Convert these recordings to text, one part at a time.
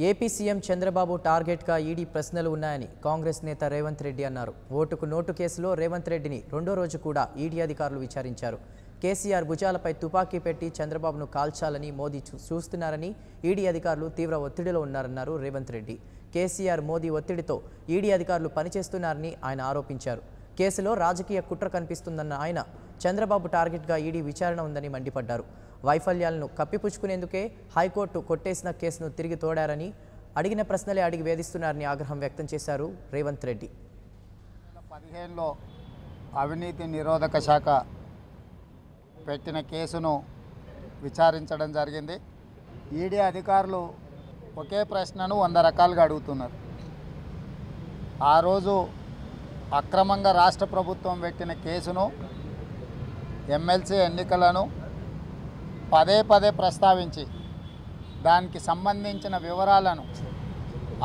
AP CM Chandrababu టార్గెట్గా ED ప్రశ్నలు ఉన్నాయని కాంగ్రెస్ నేత రేవంత్ రెడ్డి అన్నారు. ఓటుకు నోటు కేసులో రేవంత్ రెడ్డిని రెండో రోజు కూడా ఈడీ అధికారులు విచారించారు. కేసీఆర్ భుజాలపై తుపాకీ పెట్టి చంద్రబాబును కాల్చాలని మోదీ చూస్తున్నారని ఈడీ అధికారులు తీవ్ర ఒత్తిడిలో ఉన్నారన్నారు రేవంత్ రెడ్డి. కేసీఆర్ మోదీ ఒత్తిడితో ఈడీ అధికారులు పనిచేస్తున్నారని ఆయన ఆరోపించారు. కేసులో రాజకీయ కుట్ర కనిపిస్తుందన్న ఆయన చంద్రబాబు టార్గెట్గా ఈడీ విచారణ ఉందని మండిపడ్డారు. వైఫల్యాలను కప్పిపుచ్చుకునేందుకే హైకోర్టు కొట్టేసిన కేసును తిరిగి తోడారని, అడిగిన ప్రశ్నలే అడిగి వేధిస్తున్నారని ఆగ్రహం వ్యక్తం చేశారు రేవంత్ రెడ్డి. 2015లో అవినీతి నిరోధక శాఖ పెట్టిన కేసును విచారించడం జరిగింది. ఈడీ అధికారులు ఒకే ప్రశ్నను 100 రకాలుగా అడుగుతున్నారు. ఆ రోజు అక్రమంగా రాష్ట్ర ప్రభుత్వం పెట్టిన కేసును, ఎమ్మెల్సీ ఎన్నికలను పదే పదే ప్రస్తావించి దానికి సంబంధించిన వివరాలను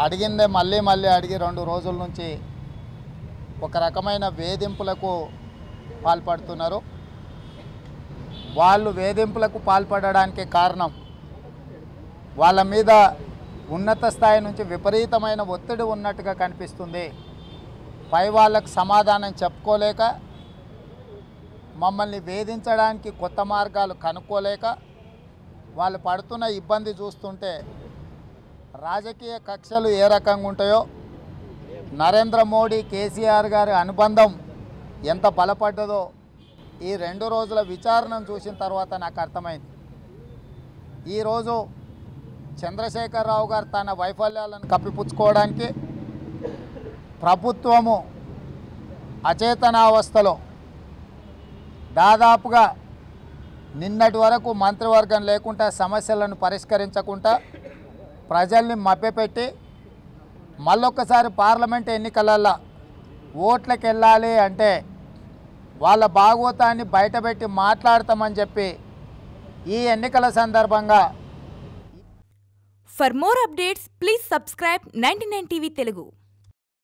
అడిగిందే మళ్ళీ అడిగి 2 రోజుల నుంచి ఒక రకమైన వేధింపులకు పాల్పడుతున్నారు. వాళ్ళు వేధింపులకు పాల్పడడానికి కారణం వాళ్ళ మీద ఉన్నత స్థాయి నుంచి విపరీతమైన ఒత్తిడి ఉన్నట్టుగా కనిపిస్తుంది. పై వాళ్ళకు సమాధానం చెప్పుకోలేక, మమ్మల్ని వేధించడానికి కొత్త మార్గాలు కనుక్కోలేక వాళ్ళు పడుతున్న ఇబ్బంది చూస్తుంటే రాజకీయ కక్షలు ఏ రకంగా ఉంటాయో, నరేంద్ర మోడీ కేసీఆర్ గారి అనుబంధం ఎంత బలపడ్డదో ఈ 2 రోజుల విచారణను చూసిన తర్వాత నాకు అర్థమైంది. ఈరోజు చంద్రశేఖరరావు గారు తన వైఫల్యాలను కప్పిపుచ్చుకోవడానికి ప్రభుత్వము అచేతనావస్థలో దాదాపుగా నిన్నటి వరకు మంత్రివర్గం లేకుండా సమస్యలను పరిష్కరించకుండా ప్రజల్ని మభ్యపెట్టి మళ్ళొక్కసారి పార్లమెంట్ ఎన్నికలల్లో ఓట్లకు వెళ్ళాలి అంటే వాళ్ళ భాగోతాన్ని బయటపెట్టి మాట్లాడతామని చెప్పి ఈ ఎన్నికల సందర్భంగా. For more updates, please subscribe 99 TV Telugu.